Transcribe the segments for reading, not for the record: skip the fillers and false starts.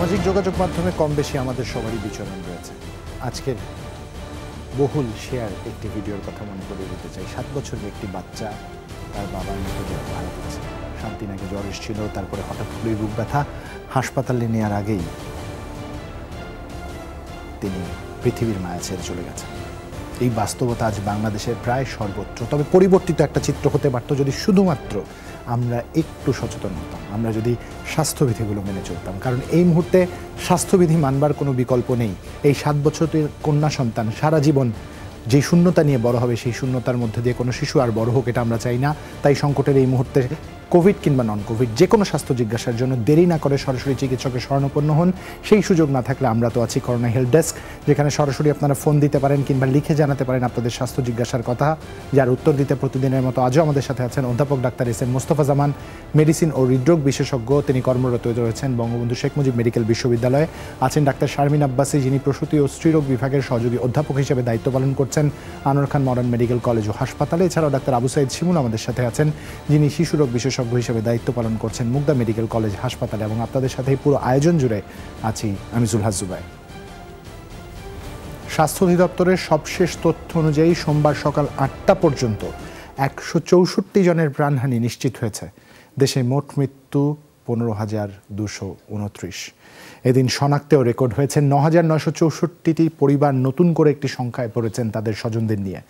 সামাজিক যোগাযোগ মাধ্যমে কম বেশি আমাদের সবারই বিচরণ রয়েছে। আজকের বহুল শেয়ার একটি ভিডিওর কথা মনে করিয়ে দিতে চাই। 7 বছরের একটি বাচ্চা তার বাবার মৃতদেহ হারিয়েছে। শান্তিনাকে জ্বর এসেছিল, তারপরে হঠাৎ করে বুক ব্যথা, হাসপাতালে নেওয়ার আগেই তিনি পৃথিবীর মায়া ছেড়ে চলে গেছেন। এই বাস্তবতা আজ বাংলাদেশের প্রায় সর্বত্র। তবে পরিবর্তিত একটা চিত্র হতে পারত যদি শুধুমাত্র আমরা একটু সচেতন হতাম, আমরা যদি স্বাস্থ্যবিধিগুলো মেনে চলতাম। কারণ এই মুহূর্তে স্বাস্থ্যবিধি মানবার কোনো বিকল্প নেই। এই 7 বছরের কন্যা সন্তান সারা জীবন যে শূন্যতা নিয়ে বড় হবে, সেই শূন্যতার মধ্যে দিয়ে কোনো শিশু আর বড় হোক, এটা আমরা চাই না। তাই সংকটের এই মুহূর্তে কোভিড কিংবা নন কোভিড যে কোনো স্বাস্থ্য জিজ্ঞাসার জন্য দেরি না করে সরাসরি চিকিৎসকের শরণাপন্ন হন। সেই সুযোগ না থাকলে আমরা তো আছি করোনা হেল্প ডেস্ক, যেখানে সরাসরি আপনারা ফোন দিতে পারেন কিংবা লিখে জানাতে পারেন আপনাদের স্বাস্থ্য জিজ্ঞাসার কথা, যার উত্তর দিতে প্রতিদিনের মতো আজও আমাদের সাথে আছেন অধ্যাপক ডাক্তার এস এম মোস্তফা জামান, মেডিসিন ও হৃদরোগ বিশেষজ্ঞ। তিনি কর্মরত রয়েছেন বঙ্গবন্ধু শেখ মুজিব মেডিকেল বিশ্ববিদ্যালয়ে। আছেন ডাক্তার শারমিন আব্বাসী, যিনি প্রসূতি ও স্ত্রীরোগ বিভাগের সহযোগী অধ্যাপক হিসেবে দায়িত্ব পালন করছেন আনোয়ার খান মডার্ন মেডিকেল কলেজ ও হাসপাতালে। এছাড়াও ডাক্তার আবু সাইদ শিমুল আমাদের সাথে আছেন, যিনি শিশুরোগ বিশেষজ্ঞ হিসেবে দায়িত্ব পালন করছেন মুগদা মেডিকেল কলেজ হাসপাতালে। এবং আপনাদের সাথে পুরো আয়োজন জুড়ে আছি আমি জুলহাস জুবাই। স্বাস্থ্য অধিদপ্তরের সবশেষ তথ্য অনুযায়ী সোমবার সকাল 8টা পর্যন্ত 164 জনের প্রাণহানি নিশ্চিত হয়েছে। দেশে মোট মৃত্যু 15,229। এদিন শনাক্তেও রেকর্ড হয়েছে 9,964টি পরিবার নতুন করে একটি সংখ্যায় পড়েছেন তাদের স্বজনদের নিয়ে।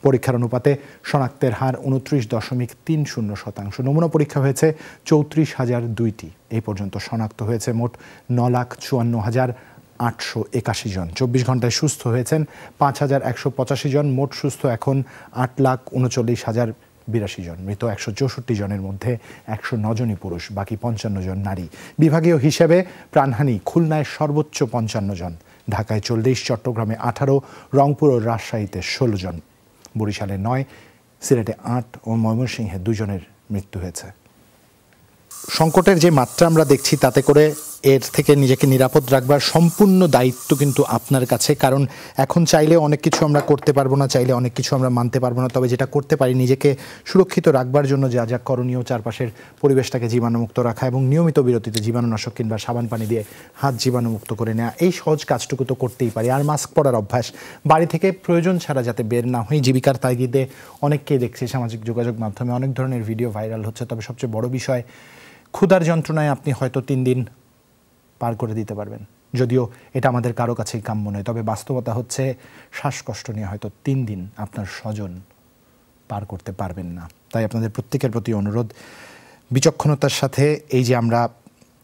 পরীক্ষার অনুপাতে শনাক্তের হার 29.30%। নমুনা পরীক্ষা হয়েছে 34,002টি। এই পর্যন্ত শনাক্ত হয়েছে মোট 9,54,881 জন। 24 ঘন্টায় সুস্থ হয়েছেন 5,185 জন। মোট সুস্থ এখন 8,39,082 জন। মৃত 164 জনের মধ্যে 109 জনই পুরুষ, বাকি 55 জন নারী। বিভাগীয় হিসেবে প্রাণহানি খুলনায় সর্বোচ্চ 55 জন, ঢাকায় 40, চট্টগ্রামে 18, রংপুর ও রাজশাহীতে 16 জন, বরিশালে 9, সিলেটে 8 ও ময়মনসিংহে 2 জনের মৃত্যু হয়েছে। সংকটের যে মাত্রা আমরা দেখছি, তাতে করে এর থেকে নিজেকে নিরাপদ রাখবার সম্পূর্ণ দায়িত্ব কিন্তু আপনার কাছে। কারণ এখন চাইলে অনেক কিছু আমরা করতে পারবো না, চাইলে অনেক কিছু আমরা মানতে পারবো না। তবে যেটা করতে পারি, নিজেকে সুরক্ষিত রাখবার জন্য যা যা করণীয়, চারপাশের পরিবেশটাকে জীবাণুমুক্ত রাখা এবং নিয়মিত বিরতিতে জীবাণুনাশক কিংবা সাবান পানি দিয়ে হাত জীবাণুমুক্ত করে নেওয়া, এই সহজ কাজটুকু তো করতেই পারি। আর মাস্ক পরার অভ্যাস, বাড়ি থেকে প্রয়োজন ছাড়া যাতে বের না হই। জীবিকার তাগিদে অনেককেই দেখছি সামাজিক যোগাযোগ মাধ্যমে অনেক ধরনের ভিডিও ভাইরাল হচ্ছে। তবে সবচেয়ে বড় বিষয়, ক্ষুধার যন্ত্রণায় আপনি হয়তো 3 দিন পার করে দিতে পারবেন, যদিও এটা আমাদের কারো কাছেই কাম্য নয়। তবে বাস্তবতা হচ্ছে শ্বাসকষ্ট নিয়ে হয়তো 3 দিন আপনার স্বজন পার করতে পারবেন না। তাই আপনাদের প্রত্যেকের প্রতি অনুরোধ, বিচক্ষণতার সাথে এই যে আমরা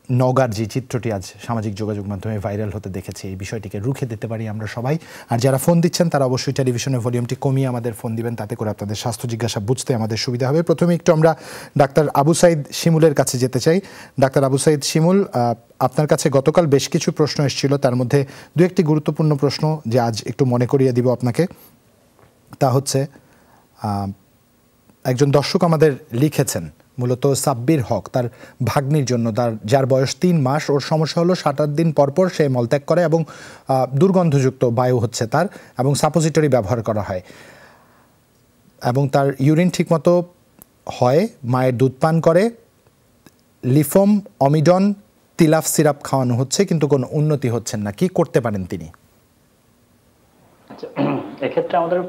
নওগাঁর যে চিত্রটি আজ সামাজিক যোগাযোগ মাধ্যমে ভাইরাল হতে দেখেছি, এই বিষয়টিকে রুখে দিতে পারি আমরা সবাই। আর যারা ফোন দিচ্ছেন তারা অবশ্যই টেলিভিশনের ভলিউমটি কমিয়ে আমাদের ফোন দিবেন, তাতে করে আপনাদের স্বাস্থ্য জিজ্ঞাসা বুঝতে আমাদের সুবিধা হবে। প্রথমে একটু আমরা ডাক্তার আবু সাইদ শিমুলের কাছে যেতে চাই। ডাক্তার আবু সাইদ শিমুল, আপনার কাছে গতকাল বেশ কিছু প্রশ্ন এসেছিল, তার মধ্যে 2-1টি গুরুত্বপূর্ণ প্রশ্ন যে আজ একটু মনে করিয়ে দিব আপনাকে। তা হচ্ছে, একজন দর্শক আমাদের লিখেছেন, মূলত সাব্বির হক, তার ভাগ্নির জন্য, যার বয়স 3 মাস। ওর সমস্যা হলো 7-8 দিন পরপর সে মলত্যাগ করে এবং দুর্গন্ধযুক্ত বায়ু হচ্ছে তার, এবং সাপোজিটরি ব্যবহার করা হয় এবং তার ইউরিন ঠিকমতো হয়, মায়ের দুধ পান করে, লিফম, অমিডন, তিলাফ সিরাপ খাওয়ানো হচ্ছে, কিন্তু কোনো উন্নতি হচ্ছে না। কি করতে পারেন তিনি? এক্ষেত্রে আমাদের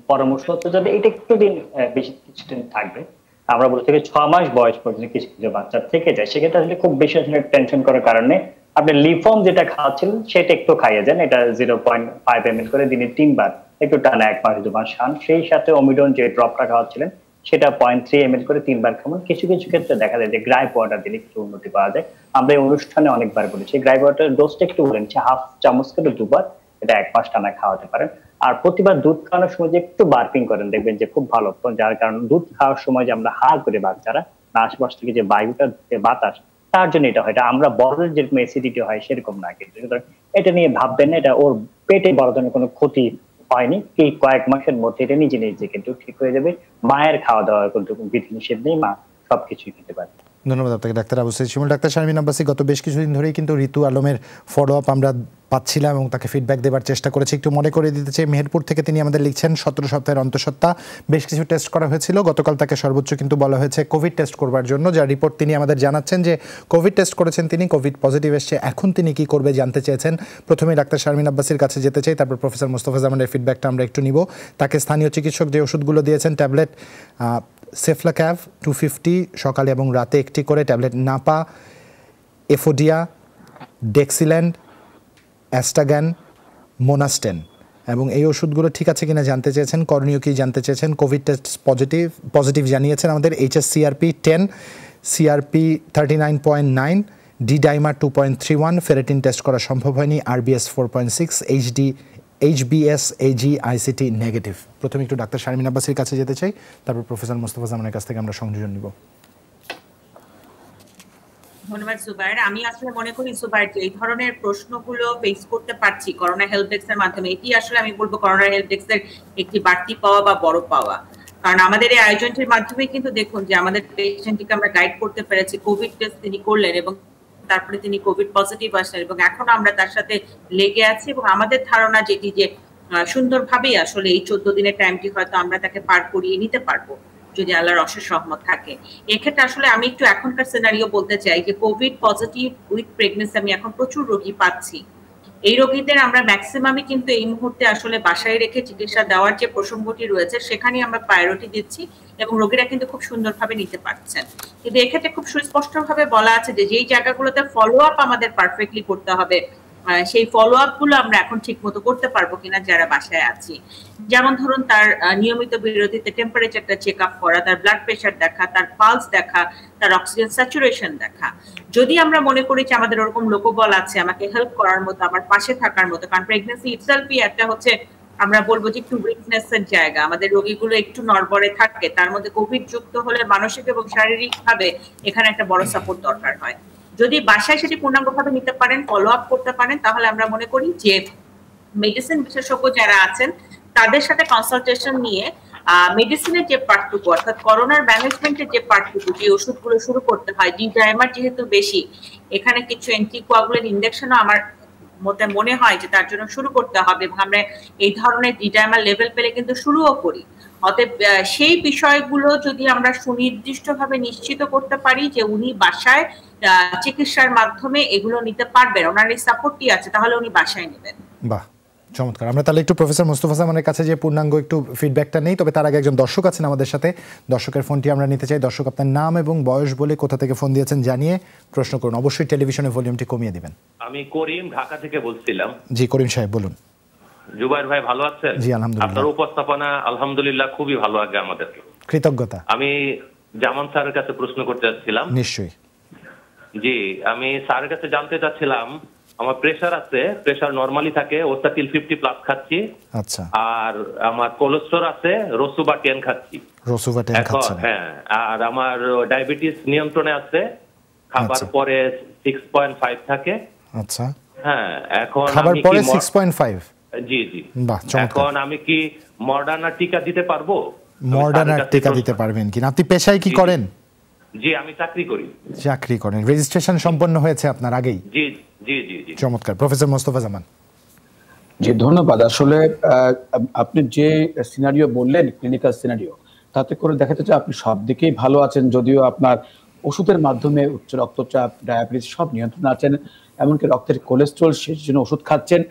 পরামর্শ হচ্ছে, যদি এটা একটু দিন বেশি কিছুদিন থাকবে, আমরা বলে থাকি 6 মাস বয়স পর্যন্ত কিছু কিছু বাচ্চা থেকে যায়, সেক্ষেত্রে আসলে খুব বেশি আসলে টেনশন করার কারণে আপনি লিফম যেটা খাওয়াচ্ছিলেন সেটা একটু খাইয়ে যান। এটা 0.5 ml করে দিনে 3 বার একটু টানা 1 মাস 2 মাস খান। সেই সাথে অমিডন যে ড্রপটা খাওয়াচ্ছিলেন সেটা 0.3 ml করে 3 বার খাবেন। কিছু কিছু ক্ষেত্রে দেখা যায় যে গ্রাইপ ওয়াটার দিলে কিছু উন্নতি পাওয়া যায়। আমরা এই অনুষ্ঠানে অনেকবার বলেছি, গ্রাইপ ওয়াটার ডোজটা একটু বলেছি, 1/2 চামচ করে 2 বার, এটা 1 মাস টানা খাওয়াতে পারেন। আর প্রতিবার দুধ খাওয়ানোর সময় যে একটু বার্পিং করেন, দেখবেন যে খুব ভালো। যার কারণে দুধ খাওয়ার সময় যে আমরা হা করে বাচ্চারা, আশপাশ থেকে যে বায়ুটা, বাতাস, তার জন্য এটা হয়। এটা আমরা বড়দের যেরকম অ্যাসিডিটি হয় সেরকম না, কিন্তু এটা নিয়ে ভাববেন না। এটা ওর পেটে বড় ধরনের কোনো ক্ষতি হয়নি। এই কয়েক মাসের মধ্যে এটা নিজে নিজে কিন্তু ঠিক হয়ে যাবে। মায়ের খাওয়া দাওয়ার কিন্তু বিধি নিষেধ নেই, মা সবকিছুই খেতে পারে। ধন্যবাদ আপনাকে ডাক্তার আবু সাঈদ শিমুল। ডাক্তার শারমিন আব্বাসী, গত বেশ কিছুদিন ধরেই কিন্তু ঋতু আলমের ফলো আপ আমরা পাচ্ছিলাম এবং তাকে ফিডব্যাক দেওয়ার চেষ্টা করেছি। একটু মনে করে দিতে চাই, মেহেরপুর থেকে তিনি আমাদের লিখছেন 17 সপ্তাহের অন্তঃসত্ত্বা, বেশ কিছু টেস্ট করা হয়েছিল, গতকাল তাকে সর্বোচ্চ কিন্তু বলা হয়েছে কোভিড টেস্ট করবার জন্য, যার রিপোর্ট তিনি আমাদের জানাচ্ছেন যে কোভিড টেস্ট করেছেন তিনি, কোভিড পজিটিভ এসছে। এখন তিনি কি করবে জানতে চেয়েছেন। প্রথমে ডাক্তার শারমিন আব্বাসীর কাছে যেতে চাই, তারপর প্রফেসর মোস্তফা জামানের ফিডব্যাকটা আমরা একটু নিব। তাকে স্থানীয় চিকিৎসক যে ওষুধগুলো দিয়েছেন, ট্যাবলেট সেফলাক্যাভ 250 সকালে এবং রাতে একটি করে, ট্যাবলেট নাপা, এফোডিয়া, ডেক্সিল্যান্ড, অ্যাস্টাগ্যান, মোনাস্টেন, এবং এই ওষুধগুলো ঠিক আছে কিনা জানতে চেয়েছেন। করণীয় কি জানতে চেয়েছেন। কোভিড টেস্ট পজিটিভ জানিয়েছেন আমাদের। HSCRP 10, CRP 39.9, D dimer 2.31, ferritin test করা সম্ভব হয়নি, RBS 4.6, HBS AG ICT negative. প্রথমে একটু ডাক্তার শারমিন আব্বাসীর কাছে যেতে চাই, তারপর প্রফেসর মোস্তফা জামানের কাছ থেকে আমরা সংযোজন নিব। ধন্যবাদ সুবাইর। আমি আসলে মনে করি সুবাইর এই ধরনের প্রশ্নগুলো ফেস করতে পারছি করোনা হেল্প ডেস্ক এর মাধ্যমে, এটি আসলে আমি বলবো করোনা হেল্প ডেস্ক এর একটি বাড়তি পাওয়া বা বড় পাওয়া। কারণ আমাদের এই আয়োজনটির মাধ্যমে কিন্তু দেখুন যে আমাদের পেশেন্টকে আমরা গাইড করতে পেরেছি, কোভিড টেস্ট তিনি করলেন এবং তারপরে তিনি কোভিড পজিটিভ আসলেন এবং এখন আমরা তার সাথে লেগে আছি এবং আমাদের ধারণা যেটি যে সুন্দরভাবেই আসলে এই 14 দিনের টাইমটি হয়তো আমরা তাকে পার করিয়ে নিতে পারবো যদি আল্লাহর অশেষ রহমত থাকে। এক্ষেত্রে আসলে আমি একটু এখনকার সিনারিও বলতে চাই যে কোভিড পজিটিভ উইথ প্রেগনেন্সি আমি এখন প্রচুর রোগী পাচ্ছি। এই রোগীদের আমরা ম্যাক্সিমামই কিন্তু এই মুহূর্তে আসলে বাসায় রেখে চিকিৎসা দেওয়ার যে প্রসঙ্গটি রয়েছে সেখানে আমরা প্রায়োরিটি দিচ্ছি এবং রোগীরা কিন্তু খুব সুন্দরভাবে নিতে পারছেন। কিন্তু এক্ষেত্রে খুব সুস্পষ্টভাবে বলা আছে যে যেই জায়গাগুলোতে ফলো আপ আমাদের পারফেক্টলি করতে হবে সেই ফলো আপ গুলো আমরা এখন ঠিক মতো করতে পারবো কিনা যারা বাসায় আছি। যেমন ধরুন তার নিয়মিত বিরতিতে টেম্পারেচারটা চেক আপ করা, তার ব্লাড প্রেশার দেখা, তার পালস দেখা, তার অক্সিজেন স্যাচুরেশন দেখা। যদি আমরা মনে করি যে আমাদের ওরকম লোকবল আছে আমাকে হেল্প করার মতো, আমার পাশে থাকার মতো, কারণ প্রেগনেন্সি ইটসেলফই একটা হচ্ছে আমরা বলবো যে একটু উইকনেস এর জায়গা, আমাদের রোগীগুলো একটু নড়বড়ে থাকে, তার মধ্যে কোভিড যুক্ত হলে মানসিক এবং শারীরিক ভাবে এখানে একটা বড় সাপোর্ট দরকার হয়। যদি বাসায় সেটি পূর্ণাঙ্গভাবে নিতে পারেন, ফলো আপ করতে পারেন, তাহলে আমরা মনে করি যে মেডিসিন বিশেষজ্ঞ যারা আছেন তাদের সাথে কনসালটেশন নিয়ে মেডিসিনের যে পার্টটুকু অর্থাৎ করোনার ম্যানেজমেন্টের যে পার্টটুকু, যে ওষুধগুলো শুরু করতে হয়, ডি ডাইমার যেহেতু বেশি, এখানে কিছু অ্যান্টিকোয়াগুলেন্ট ইনজেকশনও আমার মনে হয় যে তার জন্য শুরু করতে হবে এবং আমরা এই ধরনের ডি ডাইমার লেভেল পেলে কিন্তু শুরুও করি। অতএব সেই বিষয়গুলো যদি আমরা সুনির্দিষ্টভাবে নিশ্চিত করতে পারি যে উনি বাসায় চিকিৎসার মাধ্যমে এগুলো নিতে পারবেন, ওনার এই সাপোর্টটি আছে, তাহলে উনি বাসায় নেবেন। বাহ, চমৎকার। আমরা তাহলে একটু প্রফেসর মোস্তফা জামানের কাছে যে পূর্ণাঙ্গ একটু ফিডব্যাকটা নেই, তবে তার আগে একজন দর্শক আছেন আমাদের সাথে, দর্শকের ফোনটি আমরা নিতে চাই। দর্শক, আপনার নাম এবং বয়স বলে কোথা থেকে ফোন দিয়েছেন জানিয়ে প্রশ্ন করুন। অবশ্যই টেলিভিশনের ভলিউমটি কমিয়ে দিবেন। আমি করিম, ঢাকা থেকে বলছিলাম। জি করিম সাহেব বলুন। জুবাইর ভাই ভালো আছেন? জি আলহামদুলিল্লাহ। আপনার উপস্থাপনা আলহামদুলিল্লাহ খুবই ভালো লাগে আমাদেরকে, কৃতজ্ঞতা। আমি জামান স্যারের কাছে প্রশ্ন করতে চাচ্ছিলাম। নিশ্চয়ই। জি, আমি স্যারের কাছে জানতে চাচ্ছিলাম, আমার প্রেসার আছে, প্রেসার নরমালি থাকে, ওস্তাটিল 50+ খাচ্ছি। আচ্ছা। আর আমার কোলেস্টেরল আছে, রসুবা 10 খাচ্ছি। রসুবা 10 খাচ্ছেন? হ্যাঁ। আর আমার ডায়াবেটিস নিয়ন্ত্রণে আছে, খাবার পরে 6.5 থাকে। আচ্ছা। হ্যাঁ, এখন খাবার পরে 6.5? জি জি। বাহ, চমৎকার। এখন আমি কি মডার্না টিকা দিতে পারবো? মডার্না টিকা দিতে পারবেন কিনা? আপনি পেশায় কি করেন? জি, আমি চাকরি করি। চাকরি করেন। রেজিস্ট্রেশন সম্পন্ন হয়েছে আপনার আগেই? জি জি জি জি। চমৎকার। প্রফেসর মোস্তফা জামান। জি ধন্যবাদ। আসলে আপনি যে সিনারিও বললেন, ক্লিনিক্যাল সিনারিও, তাতে করে দেখা যাচ্ছে আপনি সব দিকেই ভালো আছেন, যদিও আপনার ওষুধের মাধ্যমে উচ্চ রক্তচাপ, ডায়াবেটিস সব নিয়ন্ত্রণে আছেন, এমনকি রক্তের কোলেস্ট্রল সেই জন্য ওষুধ খাচ্ছেন,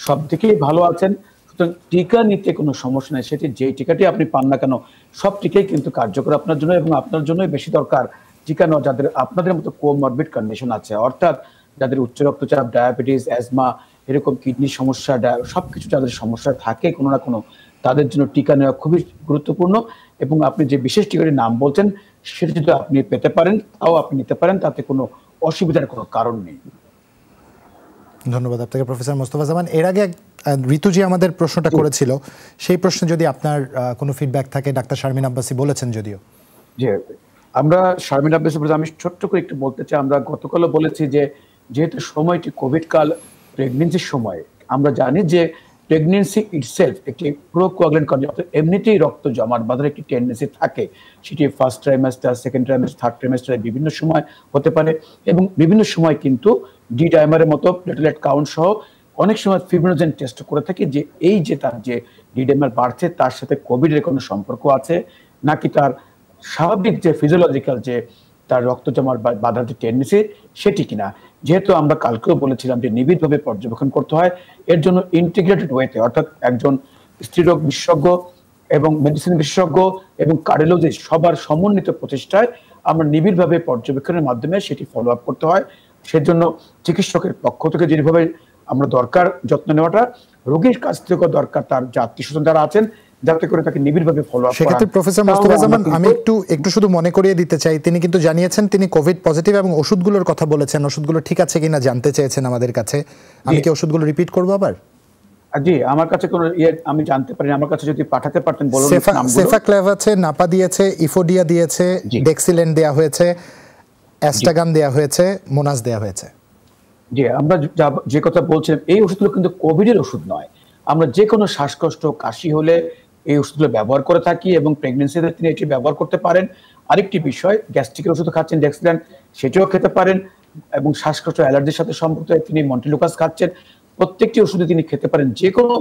সব দিকেই ভালো আছেন। সুতরাং টিকা নিতে কোনো সমস্যা নেই, সেটি যেই টিকাটি আপনি পান না কেন সব টিকাই কিন্তু কার্যকর আপনার জন্য, এবং আপনার জন্যই বেশি দরকার টিকা নেওয়া যাদের আপনাদের মতো কোমরবিড কন্ডিশন আছে, অর্থাৎ যাদের উচ্চ রক্তচাপ, ডায়াবেটিস, অ্যাজমা, এরকম কিডনির সমস্যা, সবকিছু যাদের সমস্যা থাকে কোনো না কোনো, তাদের জন্য টিকা নেওয়া খুবই গুরুত্বপূর্ণ। এবং আপনি যে বিশেষ টিকাটির নাম বলছেন সেটা যদি আপনি পেতে পারেন তাও আপনি নিতে পারেন, তাতে কোনো অসুবিধার কোনো কারণ নেই। ধন্যবাদ আপনাকে প্রফেসর মোস্তফা জামান। এর আগে ঋতুজি আমাদের প্রশ্নটা করেছিল, সেই প্রশ্নে যদি আপনার কোনো ফিডব্যাক থাকে। ডাক্তার শারমিন আব্বাসী বলেছেন যদিও। জি, আমরা শারমিন আব্বাসী আমি ছোট্ট করে একটু বলতে চাই, আমরা গতকালও বলেছি যে যেহেতু সময়টি কোভিড কাল, প্রেগনেন্সির সময়, আমরা জানি যে প্রেগনেন্সি ইটসেলফ একটি প্রোকোয়াগুলেন্ট কন্ডিশন, অর্থাৎ এমনিতেই রক্ত জমাট বাঁধার একটি টেন্ডেন্সি থাকে, সেটি first trimester, second trimester, third ট্রাইমাস্টারে বিভিন্ন সময় হতে পারে এবং বিভিন্ন সময় কিন্তু ডি ডাইমারের মতো প্লেটলেট কাউন্ট সহ অনেক সময় ফিব্রিনোজেন টেস্ট করে থাকি যে এই যে তার যে ডি ডাইমার বাড়ছে তার সাথে কোভিডের কোনো সম্পর্ক আছে নাকি তার স্বাভাবিক যে ফিজিওলজিক্যাল যে তার রক্ত জমাট বাঁধার যে টেন্ডেন্সি সেটি কিনা। যেহেতু আমরা কালকেও বলেছিলাম যে নিবিড়ভাবে পর্যবেক্ষণ করতে হয়, এর জন্য ইন্টিগ্রেটেড ওয়েতে অর্থাৎ একজন স্ত্রীরোগ বিশেষজ্ঞ এবং মেডিসিন বিশেষজ্ঞ এবং কার্ডিওলজিস্ট সবার সমন্বিত প্রচেষ্টায় আমরা নিবিড়ভাবে পর্যবেক্ষণের মাধ্যমে সেটি ফলো আপ করতে হয়। সেজন্য চিকিৎসকের পক্ষ থেকে যেভাবে আমরা দরকার যত্ন নেওয়াটা, রোগীর কাছ থেকেও দরকার তার যে আত্মীয়স্বজন যারা আছেন যাতে করে তাকে নিবিড়ভাবে ফলো আপ করা। সেক্ষেত্রে প্রফেসর মোস্তফা জামান আমি একটু শুধু মনে করিয়ে দিতে চাই, তিনি কিন্তু জানিয়েছেন তিনি কোভিড পজিটিভ এবং ওষুধগুলোর কথা বলেছেন, ওষুধগুলো ঠিক আছে কিনা জানতে চেয়েছেন আমাদের কাছে। আমি কি ওষুধগুলো রিপিট করবো আবার? জি, আমার কাছে কোনো আমি জানতে পারি, আমার কাছে যদি পাঠাতে পারতেন বলুন। সেফাক্ল্যাভ আছে, নাপা দিয়েছে, ইফোডিয়া দিয়েছে, ডেক্সিলেন দেয়া হয়েছে, অ্যাস্টাগান দেয়া হয়েছে, মোনাস দেয়া হয়েছে। জি, আমরা যে কথা বলছিলাম এই ওষুধগুলো কিন্তু কোভিডের ওষুধ নয়। আমরা যে কোনো শ্বাসকষ্ট, কাশি হলে এই ওষুধগুলো ব্যবহার করে থাকি এবং প্রেগনেন্সিতে তিনি এটি ব্যবহার করতে পারেন। আরেকটি বিষয়, গ্যাস্ট্রিকের ওষুধ খাচ্ছেন ডেক্সিলেন, সেটিও খেতে পারেন এবং শ্বাসকষ্ট অ্যালার্জির সাথে সম্পর্কিত তিনি মন্টিলুকাস খাচ্ছেন, প্রত্যেকটি ওষুধে তিনি খেতে পারেন। যে কোনো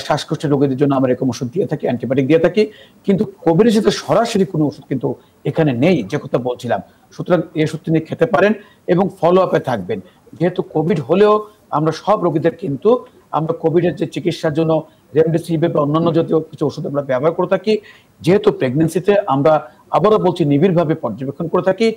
শ্বাসকষ্টের রোগীদের জন্য আমরা এরকম ওষুধ দিয়ে থাকি, অ্যান্টিবায়োটিক দিয়ে থাকি, কিন্তু কোভিডের সাথে সরাসরি কোনো ওষুধ কিন্তু এখানে নেই যে কথা বলছিলাম। সুতরাং এই ওষুধ তিনি খেতে পারেন এবং ফলো আপে থাকবেন। যেহেতু কোভিড হলেও আমরা সব রোগীদের কিন্তু আমরা কোভিডের যে চিকিৎসার জন্য রেমডেসিভির বা অন্যান্য জাতীয় কিছু ওষুধ আমরা ব্যবহার করে থাকি। যেহেতু প্রেগনেন্সিতে আমরা আবারও বলছি নিবিড়ভাবে পর্যবেক্ষণ করে থাকি,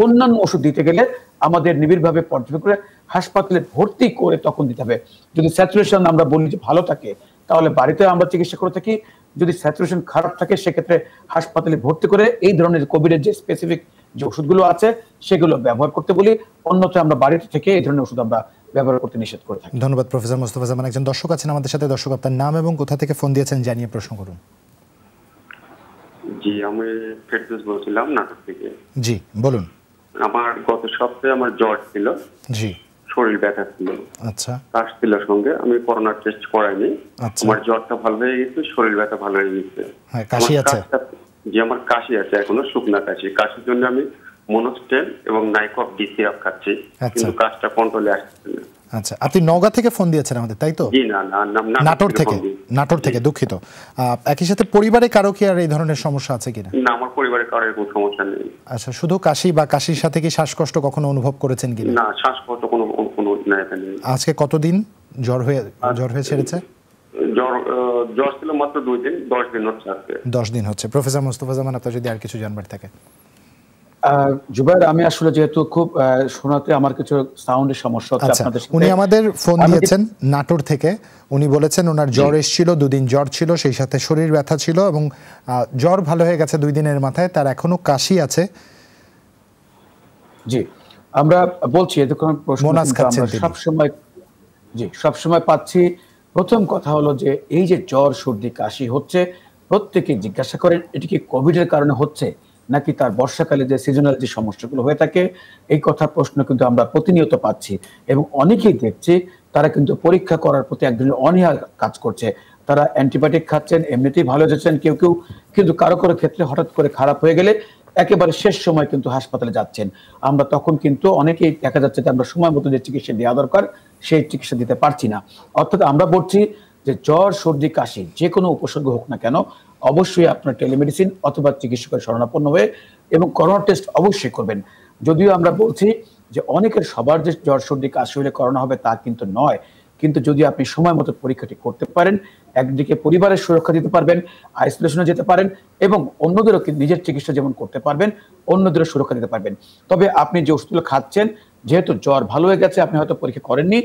অন্যান্য ওষুধ দিতে গেলে আমাদের নিবিড়ভাবে পর্যবেক্ষণ করে হাসপাতালে ভর্তি করে তখন দিতে হবে। যদি স্যাচুরেশন আমরা বলি যে ভালো থাকে তাহলে বাড়িতে আমরা চিকিৎসা করে থাকি, যদি স্যাচুরেশন খারাপ থাকে সেক্ষেত্রে হাসপাতালে ভর্তি করে এই ধরনের কোভিডের যে স্পেসিফিক যে ওষুধগুলো আছে সেগুলো ব্যবহার করতে বলি, অন্যথায় আমরা বাড়িতে থেকে এই ধরনের ওষুধ আমরা ব্যবহার করতে নিষেধ করে থাকি। ধন্যবাদ প্রফেসর মোস্তফা জামান। একজন দর্শক আছেন আমাদের সাথে, দর্শক আপনার নাম এবং কোথা থেকে ফোন দিয়েছেন জানিয়ে প্রশ্ন করুন। জি, আমি ফেরদৌস বলছিলাম নাটক থেকে। জি বলুন। আমার গত সপ্তাহে আমার জ্বর ছিল, জি, শরীর ব্যথা ছিল, আচ্ছা, কাশ ছিল সঙ্গে। আমি করোনা টেস্ট করাইনি, আচ্ছা, আমার জ্বরটা ভালো হয়ে গেছে, শরীর ব্যথা ভালো হয়ে গেছে। হ্যাঁ, কাশি আছে? জি, আমার কাশি আছে, এখনো শুকনা কাশি। কাশির জন্য আমি মনোস্টেল এবং নাইকফ ডি সিরাপ খাচ্ছি, কিন্তু কাশটা কন্ট্রোলে আসছে না। আচ্ছা, আপনি নওগাঁ থেকে ফোন দিয়েছেন আমাদের, তাই তো? জি, না, নাটোর থেকে, দুঃখিত। একই সাথে পরিবারে কারো কি আর এই ধরনের সমস্যা আছে কিনা? না, আমার পরিবারে কারো এরকম সমস্যা নেই। আচ্ছা, শুধু কাশি বা কাশির সাথে কি শ্বাসকষ্ট কখনো অনুভব করেছেন কিনা? না, শ্বাসকষ্ট কোনো নেই। আজকে কতদিন জ্বর হয়ে ছেড়েছে? জ্বর ছিল মাত্র 2 দিন, 10 দিন হচ্ছে আজকে। 10 দিন হচ্ছে। প্রফেসর মোস্তফা জামান, আপনার যদি আর কিছু জানবার থাকে। জুবায়ের, আমি আসলে যেহেতু খুব শোনাতে আমার কিছু সাউন্ডের সমস্যা হচ্ছে আপনাদের সাথে। উনি আমাদের ফোন দিয়েছেন নাটোর থেকে। উনি বলেছেন ওনার জ্বর এসেছিল, 2 দিন জ্বর ছিল, সেই সাথে শরীর ব্যথা ছিল এবং জ্বর ভালো হয়ে গেছে 2 দিনের মাথায়, তার এখনো কাশি আছে। জি, আমরা বলছি এতক্ষণ প্রশ্ন আমরা সবসময় পাচ্ছি। প্রথম কথা হলো যে এই যে জ্বর, সর্দি, কাশি হচ্ছে, প্রত্যেকে জিজ্ঞাসা করেন এটি কি কোভিডের কারণে হচ্ছে নাকি তার বর্ষাকালে যে সিজনাল যে সমস্যাগুলো হয়ে থাকে, এই কথা প্রশ্ন কিন্তু আমরা প্রতিনিয়ত পাচ্ছি এবং অনেকেই দেখছি তারা কিন্তু পরীক্ষা করার প্রতি এক ধরনের অনীহা কাজ করছে। তারা অ্যান্টিবায়োটিক খাচ্ছেন, এমনিতেই ভালো যাচ্ছেন কেউ, কিন্তু কারো ক্ষেত্রে হঠাৎ করে খারাপ হয়ে গেলে একেবারে শেষ সময় কিন্তু হাসপাতালে যাচ্ছেন। আমরা তখন কিন্তু অনেকেই দেখা যাচ্ছে যে আমরা সময় মতো যে চিকিৎসা দেওয়া দরকার সেই চিকিৎসা দিতে পারছি না। অর্থাৎ আমরা বলছি যে জ্বর, সর্দি, কাশি যে কোনো উপসর্গ হোক না কেন, অবশ্যই আপনার টেলিমেডিসিন অথবা চিকিৎসকের শরণাপন্ন হয়ে এবং করোনা টেস্ট অবশ্যই করবেন। যদিও আমরা বলছি যে অনেকের সবার যে জ্বর, সর্দি, কাশি হলে করোনা হবে তা কিন্তু নয়, কিন্তু যদি আপনি সময় মতো পরীক্ষাটি করতে পারেন, একদিকে পরিবারের সুরক্ষা দিতে পারবেন, আইসোলেশনে যেতে পারেন এবং অন্যদেরও নিজের চিকিৎসা যেমন করতে পারবেন, অন্যদেরও সুরক্ষা দিতে পারবেন। তবে আপনি যে ওষুধগুলো খাচ্ছেন, যেহেতু জ্বর ভালো হয়ে গেছে, আপনি হয়তো পরীক্ষা করেননি,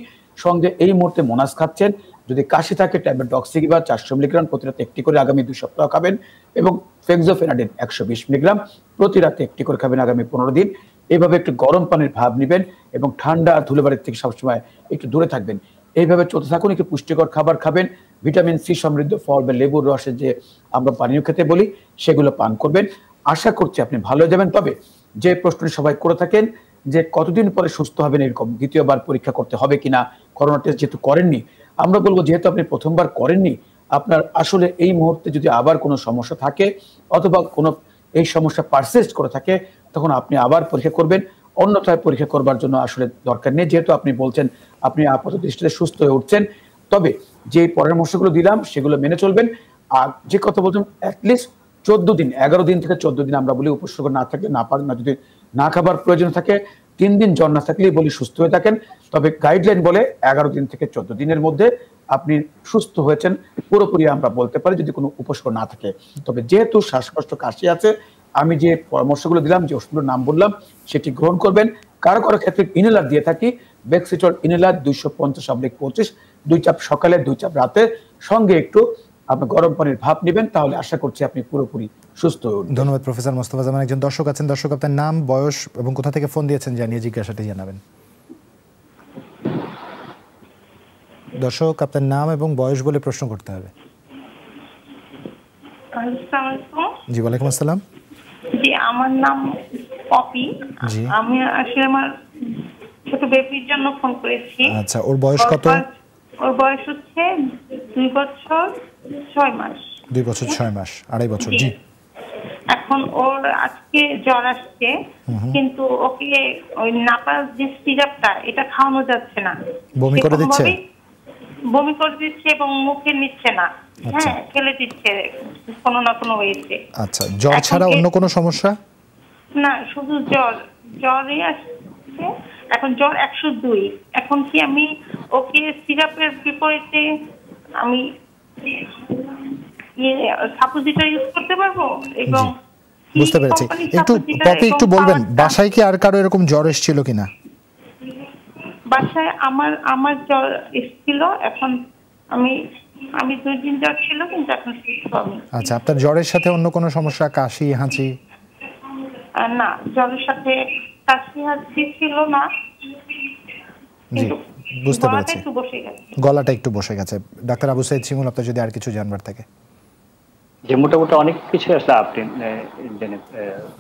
সঙ্গে এই মুহূর্তে মোনাস খাচ্ছেন। যদি কাশি থাকে ট্যাবলেট ডক্সিকিবা 400 মিলিগ্রাম প্রতি রাতে 1টি করে আগামী 2 সপ্তাহ খাবেন এবং ফেক্সোফেনাডিন 120 মিলিগ্রাম প্রতি রাতে 1টি করে খাবেন আগামী 15 দিন। এইভাবে একটু গরম পানির ভাব নেবেন এবং ঠান্ডা ধুলোবাড়ির থেকে সবসময় একটু দূরে থাকবেন। এইভাবে চলতে থাকুন। একটু পুষ্টিকর খাবার খাবেন, ভিটামিন সি সমৃদ্ধ ফল বা লেবুর রসের যে আমরা পানীয় খেতে বলি সেগুলো পান করবেন। আশা করছি আপনি ভালো হয়ে যাবেন। তবে যে প্রশ্নটি সবাই করে থাকেন যে কতদিন পরে সুস্থ হবেন, এরকম দ্বিতীয়বার পরীক্ষা করতে হবে কিনা, করোনা টেস্ট যেহেতু করেননি, আমরা বলবো যেহেতু আপনি প্রথমবার করেননি, আপনার আসলে এই মুহূর্তে যদি আবার কোনো সমস্যা থাকে অথবা কোনো এই সমস্যা পারসিস্ট করে থাকে, তখন আপনি আবার পরীক্ষা করবেন। অন্যথায় পরীক্ষা করবার জন্য আসলে দরকার নেই, যেহেতু আপনি বলছেন আপনি আপাতত দৃষ্টিতে সুস্থ হয়ে উঠছেন। তবে যে পরামর্শগুলো দিলাম সেগুলো মেনে চলবেন। আর যে কথা বলছেন, অ্যাটলিস্ট 14 দিন, 11 দিন থেকে 14 দিন আমরা বলি উপসর্গ না থাকে, না পারেন, না যদি না খাবার প্রয়োজন থাকে, 3 দিন জ্বর না থাকলেই বলি সুস্থ হয়ে থাকেন। তবে গাইডলাইন বলে 11 দিন থেকে 14 দিনের মধ্যে আপনি সুস্থ হয়েছেন পুরোপুরি আমরা বলতে পারি, যদি কোনো উপসর্গ না থাকে। তবে যেহেতু শ্বাসকষ্ট, কাশি আছে, আমি যে পরামর্শগুলো দিলাম, যে ওষুধগুলোর নাম বললাম, সেটি গ্রহণ করবেন। কারো কারো ক্ষেত্রে ইনহেলার দিয়ে থাকি, বেক্সিটল ইনহেলার 250/25, 2 চাপ সকালে 2 চাপ রাতে, সঙ্গে একটু আপনি গরম পানির ভাপ নেবেন, তাহলে আশা করছি আপনি পুরোপুরি সুস্থ হয়ে উঠবেন। ধন্যবাদ প্রফেসর মোস্তফা জামান। একজন দর্শক আছেন, দর্শক আপনার নাম, বয়স এবং কোথা থেকে ফোন দিয়েছেন জানিয়ে জিজ্ঞাসাটি জানাবেন। দর্শক আপনার নাম এবং বয়স বলে প্রশ্ন করতে হবে। জি, ওয়ালাইকুম আসসালাম। জি, আমার নাম পপি। জি, আমি আসলে আমার ছোট বেবির জন্য ফোন করেছি। আচ্ছা, ওর বয়স কত? ওর বয়স হচ্ছে 2 বছর 6 মাস। 2 বছর 6 মাস, 2.5 বছর। জি, এখন ওর আজকে জ্বর আসছে, কিন্তু ওকে ওই নাপাস যে সিরাপটা এটা খাওয়ানো যাচ্ছে না। বমি করে দিচ্ছে? বমি করে দিচ্ছে এবং মুখে নিচ্ছে না। হ্যাঁ, ফেলে দিচ্ছে কোনো না কোনো ওয়েতে। আচ্ছা, জ্বর ছাড়া অন্য কোনো সমস্যা? না, শুধু জ্বরই আসছে। এখন জ্বর 102। এখন কি আমি ওকে সিরাপের বিপরীতে আমি সাপোজিটর ইউজ করতে পারবো? এবং বুঝতে পেরেছি। একটু পপি একটু বলবেন, বাসায় কি আর কারো এরকম জ্বর এসেছিল কিনা? বাসায় আমার জ্বর এসেছিল। এখন আমি 2 দিন জ্বর ছিল, কিন্তু এখন সুস্থ আমি। আচ্ছা, আপনার জ্বরের সাথে অন্য কোনো সমস্যা, কাশি, হাঁচি? না, জ্বরের সাথে কাশি হাঁচি ছিল না। জি, বুঝতে পেরেছি, গলাটা একটু বসে গেছে। ডাক্তার আবু সাইদ শিমুল, আপনার যদি আর কিছু জানবার থাকে। যে মোটামুটি অনেক কিছু আসলে আপনি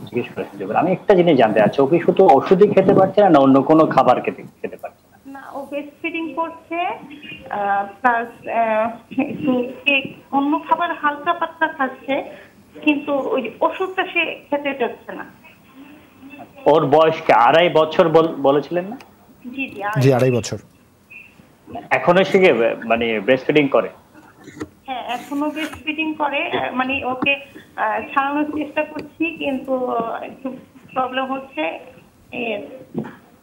জিজ্ঞেস করেছেন। আমি একটা জিনিস জানতে চাচ্ছি, ও কি শুধু ওষুধই খেতে পারছে না, অন্য কোনো খাবার খেতে পারছে না? না, ও ব্রেস্ট ফিডিং করছে, প্লাস একটু অন্য খাবার হালকা পাতলা খাচ্ছে, কিন্তু ওই ওষুধটা সে খেতে চাচ্ছে না। ওর বয়স কি 2.5 বছর বলেছিলেন না? জি, 2.5 বছর। এখনো সে মানে ব্রেস্ট ফিডিং করে? হ্যাঁ, এখনো ব্রেস্ট ফিডিং করে। মানে ওকে ছাড়ানোর চেষ্টা করছি, কিন্তু একটু প্রবলেম হচ্ছে।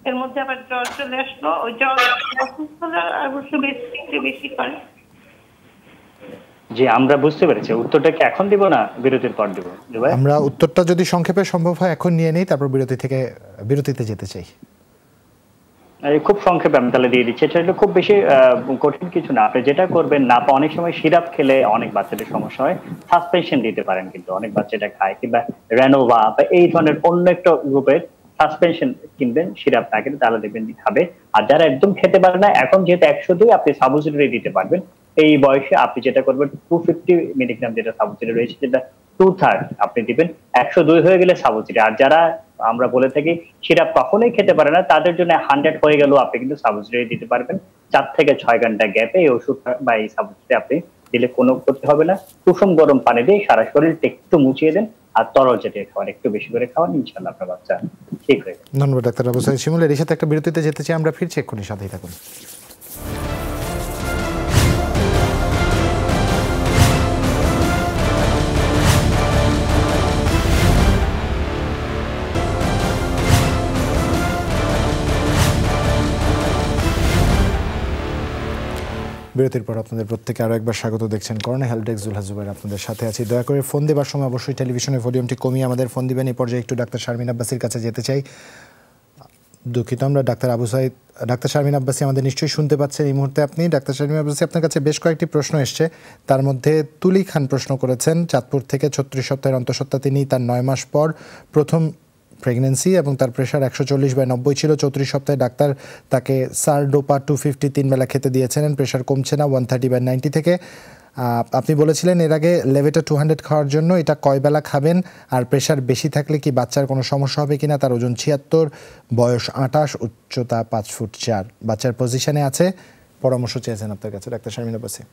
এর মধ্যে আবার জ্বর চলে আসলো। ওই জ্বর অসুস্থ হলে অবশ্য ব্রেস্ট ফিডিং বেশি করে। জি, আমরা বুঝতে পেরেছি। উত্তরটা কি এখন দিব না বিরতির পর দিব? আমরা উত্তরটা যদি সংক্ষেপে সম্ভব হয় এখন নিয়ে নেই, তারপর বিরতিতে যেতে চাই। খুব সংক্ষেপে আমি তাহলে দিয়ে দিচ্ছি। এটা খুব বেশি কঠিন কিছু না। আপনি যেটা করবেন, না অনেক সময় সিরাপ খেলে অনেক বাচ্চাদের সমস্যা হয়, সাসপেনশন দিতে পারেন, কিন্তু অনেক বাচ্চাটা খায়, কিংবা রেনোভা বা এই ধরনের অন্য একটা গ্রুপের সাসপেনশন কিনবেন, সিরাপ না কিনে, তাহলে দেখবেন খাবে। আর যারা একদম খেতে পারে না, এখন যেহেতু 102 আপনি সাবুজিটরি দিতে পারবেন। এই বয়সে আপনি যেটা করবেন, 250 মিলিগ্রাম যেটা সাবুজিটরি রয়েছে, যেটা 2/3 আপনি দিবেন। 102 হয়ে গেলে সাবুজিটরি। আর যারা আমরা বলে থাকি সিরাপ কখনোই খেতে পারে না, তাদের জন্য 100 হয়ে গেল আপনি কিন্তু সাবুজিটরি দিতে পারবেন। 4 থেকে 6 ঘন্টা গ্যাপে এই ওষুধ বা এই সাবুজিটরি আপনি দিলে কোনো ক্ষতি হবে না। কুসুম গরম পানি দিয়ে সারা শরীরটা একটু মুছিয়ে দেন, আর তরল জাতীয় খাবার একটু বেশি করে খাওয়ান, ইনশাআল্লাহ আপনার বাচ্চা ঠিক হয়ে যাবে। ধন্যবাদ ডাক্তার আবু সাইদ শিমুল। এর সাথে একটা বিরতিতে যেতে চাই, আমরা ফিরছি এক্ষুনি, সাথেই থাকুন। বিরতির পর আপনাদের প্রত্যেকে আরও একবার স্বাগত। দেখছেন corona help desk, Zulhas Zubair আপনাদের সাথে আছি। দয়া করে ফোন দেবার সময় অবশ্যই টেলিভিশনের ভলিউমটি কমিয়ে আমাদের ফোন দিবেন। এই পর্যায়ে একটু ডাক্তার শারমিন আব্বাসির কাছে যেতে চাই। দুঃখিত, আমরা ডাক্তার শারমিন আব্বাসি আমাদের নিশ্চয়ই শুনতে পাচ্ছেন এই মুহূর্তে আপনি? ডাক্তার শারমিন আব্বাসি, আপনার কাছে বেশ কয়েকটি প্রশ্ন এসছে, তার মধ্যে তুলি খান প্রশ্ন করেছেন চাঁদপুর থেকে। 36 সপ্তাহের অন্তঃসত্ত্বা তিনি। তার 9 মাস পর প্রথম প্রেগনেন্সি এবং তার প্রেশার 140/90 ছিল। 34 সপ্তাহে ডাক্তার তাকে সারডোপা 250 3 বেলা খেতে দিয়েছিলেন। প্রেশার কমছে না 130/90 থেকে। আপনি বলেছিলেন এর আগে লেভেটা 200 খাওয়ার জন্য। এটা কয় বেলা খাবেন? আর প্রেশার বেশি থাকলে কি বাচ্চার কোনো সমস্যা হবে কিনা? তার ওজন 76, বয়স 28, উচ্চতা 5 ফুট 4। বাচ্চার পজিশনে আছে পরামর্শ চেয়েছেন আপনার কাছে ডাক্তার শারমিন আব্বাসী।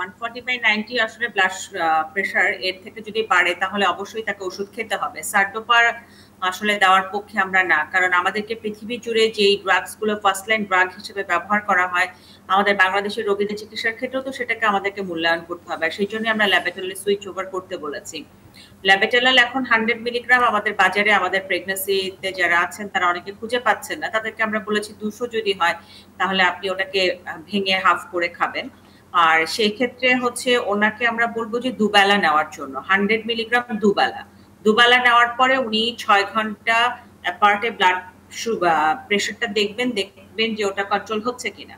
140/90 আসলে ব্লাড প্রেশার এর থেকে যদি বাড়ে তাহলে অবশ্যই তাকে ওষুধ খেতে হবে। সারডোপার আসলে দেওয়ার পক্ষে আমরা না, কারণ আমাদেরকে পৃথিবী জুড়ে যেই ড্রাগস গুলো ফার্স্ট লাইন ড্রাগ হিসেবে ব্যবহার করা হয়, আমাদের বাংলাদেশের রোগীদের চিকিৎসার ক্ষেত্রেও তো সেটাকে আমাদেরকে মূল্যায়ন করতে হবে। সেই জন্য আমরা ল্যাবেটেলাল সুইচ ওভার করতে বলেছি। ল্যাবেটেলাল এখন 100 মিলিগ্রাম আমাদের বাজারে, আমাদের প্রেগন্যান্সিতে যারা আছেন তারা অনেকে খুঁজে পাচ্ছেন না, তাদেরকে আমরা বলেছি 200 যদি হয় তাহলে আপনি ওটাকে ভেঙে হাফ করে খাবেন। আর সেই ক্ষেত্রে হচ্ছে ওনাকে আমরা বলবো যে দুবেলা নেওয়ার জন্য 100 মিলিগ্রাম দুবেলা নেওয়ার পরে উনি 6 ঘন্টা অ্যাপার্টে ব্লাড প্রেশারটা দেখবেন যে ওটা কন্ট্রোল হচ্ছে কিনা।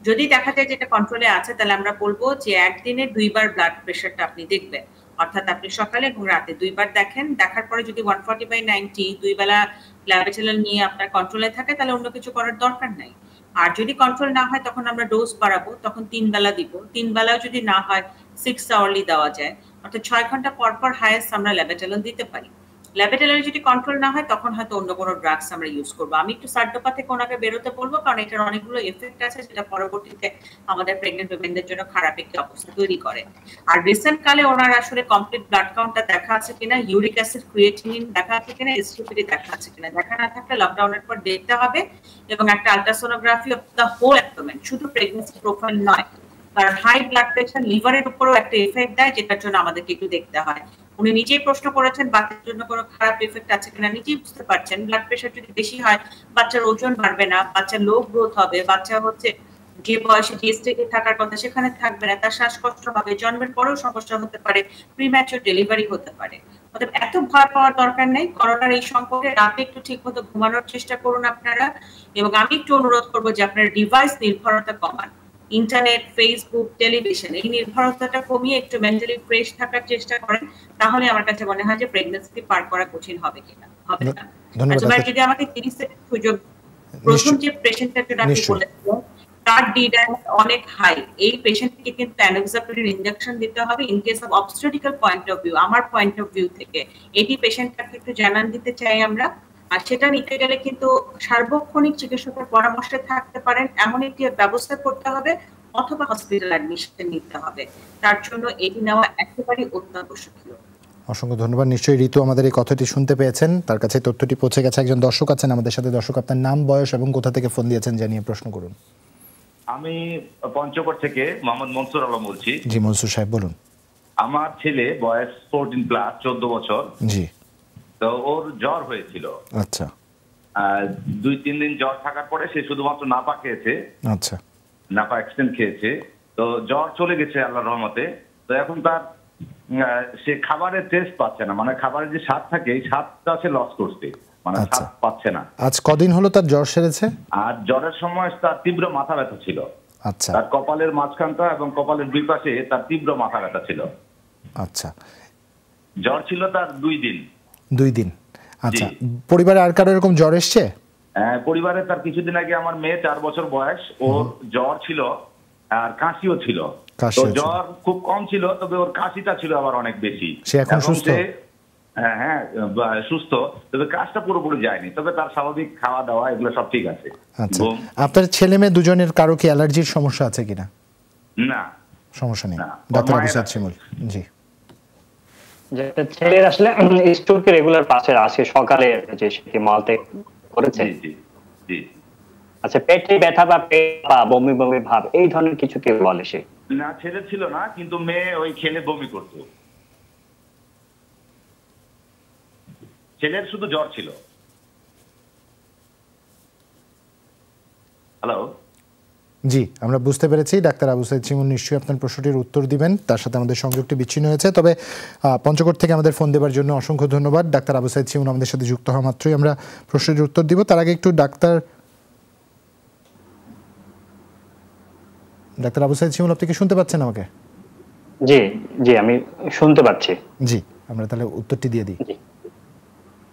যদি দেখা যায় যে এটা কন্ট্রোলে আছে তাহলে আমরা বলবো যে একদিনে 2 বার ব্লাড প্রেশারটা আপনি দেখবেন, অর্থাৎ আপনি সকালে এবং রাতে 2 বার দেখেন। দেখার পরে যদি 140/90 2 বেলা ল্যাবেটেলাল নিয়ে আপনার কন্ট্রোলে থাকে তাহলে অন্য কিছু করার দরকার নাই। আর যদি কন্ট্রোল না হয় তখন আমরা ডোজ বাড়াবো, তখন 3 বেলা দিব। 3 বেলাও যদি না হয় 6 আওয়ারলি দেওয়া যায়, অর্থাৎ 6 ঘন্টা পর পর হাইয়েস্ট আমরা ল্যাবেটেলাল দিতে পারি। ল্যাবেটেলাল যদি কন্ট্রোল না হয় তখন হয়তো অন্য কোনো ড্রাগস আমরা ইউজ করবো। আমি একটু সারডোপা থেকে ওনাকে বেরোতে বলবো, কারণ এটার অনেকগুলো এফেক্ট আছে যেটা পরবর্তীতে আমাদের প্রেগনেন্ট উইমেনদের জন্য খারাপ একটি অবস্থা তৈরি করে। আর রিসেন্ট কালে ওনার আসলে কমপ্লিট ব্লাড কাউন্টটা দেখা আছে কিনা, ইউরিক অ্যাসিড, ক্রিয়েটিনিন দেখা আছে কিনা, এসটিপিডি দেখা আছে কিনা, দেখা না থাকলে লকডাউনের পর দেখতে হবে, এবং একটা ultrasonography of the whole abdomen, শুধু প্রেগন্যান্সি প্রোফাইল নয়, কারণ হাই ব্লাড প্রেশার লিভারের উপরও একটা এফেক্ট দেয়, যেটার জন্য আমাদেরকে একটু দেখতে হয়। উনি নিজেই প্রশ্ন করেছেন বাচ্চার জন্য কোনো খারাপ এফেক্ট আছে কিনা, নিজেই বুঝতে পারছেন ব্লাড প্রেশার যদি বেশি হয় বাচ্চার ওজন বাড়বে না, বাচ্চার লো গ্রোথ হবে, বাচ্চা হচ্ছে যে বয়সে যে স্টেজে থাকার কথা সেখানে থাকবে না, তার শ্বাসকষ্ট হবে, জন্মের পরেও সমস্যা হতে পারে, প্রিম্যাচুর ডেলিভারি হতে পারে। অতএব এত ভয় পাওয়ার দরকার নেই। করোনার এই সংকটে রাতে একটু ঠিক মতো ঘুমানোর চেষ্টা করুন আপনারা, এবং আমি একটু অনুরোধ করবো যে আপনার ডিভাইস নির্ভরতা কমান, ইন্টারনেট, ফেসবুক, টেলিভিশন, এই নির্ভরতাটা কমিয়ে একটু মেন্টালি ফ্রেশ থাকার চেষ্টা করেন, তাহলে আমার কাছে মনে হয় যে প্রেগন্যান্সি পার করা কঠিন হবে কিনা, হবে না। ধন্যবাদ। যদি আমাকে 30 সেকেন্ড সুযোগ, প্রথম যে পেশেন্টটা যেটা আপনি বলেছিলেন তার ডি-ডায়ামিট অনেক হাই, এই পেশেন্টকে কিন্তু অ্যানোক্সাপ্রিন ইনজেকশন দিতে হবে in case of obstetrical point of view. আমার পয়েন্ট অফ ভিউ থেকে এটি পেশেন্টটাকে একটু জানান দিতে চাই আমরা। আর সেটা নিতে গেলে কিন্তু সার্বক্ষণিক চিকিৎসকের পরামর্শে থাকতে পারেন এমন একটি ব্যবস্থা করতে হবে, অথবা হসপিটাল অ্যাডমিশন নিতে হবে। তার জন্য এটি নেওয়া একেবারেই অত্যাবশ্যকীয়। অসংখ্য ধন্যবাদ। নিশ্চয়ই ঋতু আমাদের এই কথাটি শুনতে পেয়েছেন, তার কাছে তথ্যটি পৌঁছে গেছে। একজন দর্শক আছেন আমাদের সাথে। দর্শক, আপনার নাম, বয়স এবং কোথা থেকে ফোন দিয়েছেন জানিয়ে প্রশ্ন করুন। আমি পঞ্চগড় থেকে মোহাম্মদ মনসুর আলম বলছি। জি মনসুর সাহেব বলুন। আমার ছেলে বয়স 14+, 14 বছর। জি। তো ওর জ্বর হয়েছিল। আচ্ছা। 2-3 দিন জ্বর থাকার পরে সে শুধুমাত্র নাপা খেয়েছে। আচ্ছা। নাপা এক্সটেন্ড খেয়েছে, তো জ্বর চলে গেছে আল্লাহর রহমতে। তো এখন তার সে খাবারের টেস্ট পাচ্ছে না, মানে খাবারের যে স্বাদ থাকে এই স্বাদটা সে লস করছে, মানে স্বাদ পাচ্ছে না। আজ কদিন হলো তার জ্বর সেরেছে? আর জ্বরের সময় তার তীব্র মাথা ব্যথা ছিল। আচ্ছা। তার কপালের মাঝখানটা এবং কপালের দুই পাশে তার তীব্র মাথা ব্যথা ছিল। আচ্ছা। জ্বর ছিল তার 2 দিন। 2 দিন। আচ্ছা। পরিবারে আর কারো এরকম জ্বর এসছে? পরিবারে তার কিছুদিন আগে আমার মেয়ে 4 বছর বয়স, ওর জ্বর ছিল আর কাশিও ছিল। তো জ্বর খুব কম ছিল, তবে ওর কাশিটা ছিল আবার অনেক বেশি। সে এখন সুস্থ? হ্যাঁ সুস্থ, তবে কাশটা পুরোপুরি যায়নি, তবে তার স্বাভাবিক খাওয়া দাওয়া এগুলো সব ঠিক আছে। আচ্ছা। আপনার ছেলে মেয়ে দুজনের কারো কি অ্যালার্জির সমস্যা আছে কিনা? না, সমস্যা নেই। ডাক্তার আবু সাইদ শিমুল। জি। যেটা ছেলের আসলে স্ট্রোক রেগুলার পাশে আসে সকালে যে সে মালতে করেছে। জি জি। আচ্ছা, পেটে ব্যথা বা বমি বমি ভাব এই ধরনের কিছু কি বলে সে? না, ছেলে ছিল না, কিন্তু মেয়ে ওই খেলে বমি করতো। ছেলের শুধু জ্বর ছিল। হ্যালো। জি, আমরা বুঝতে পেরেছি। ডাক্তার আবু সাইদ শিমুল নিশ্চয়ই আপনার প্রশ্নটির উত্তর দিবেন। তার সাথে আমাদের সংযোগটি বিচ্ছিন্ন হয়েছে, তবে পঞ্চগড় থেকে আমাদের ফোন দেওয়ার জন্য অসংখ্য ধন্যবাদ। ডাক্তার আবু সাইদ শিমুল আমাদের সাথে যুক্ত হওয়া মাত্রই আমরা প্রশ্নটির উত্তর দিব। তার আগে একটু ডাক্তার আবু সাইদ শিমুল, আপনি কি শুনতে পাচ্ছেন আমাকে? জি জি, আমি শুনতে পাচ্ছি। জি, আমরা তাহলে উত্তরটি দিয়ে দিই।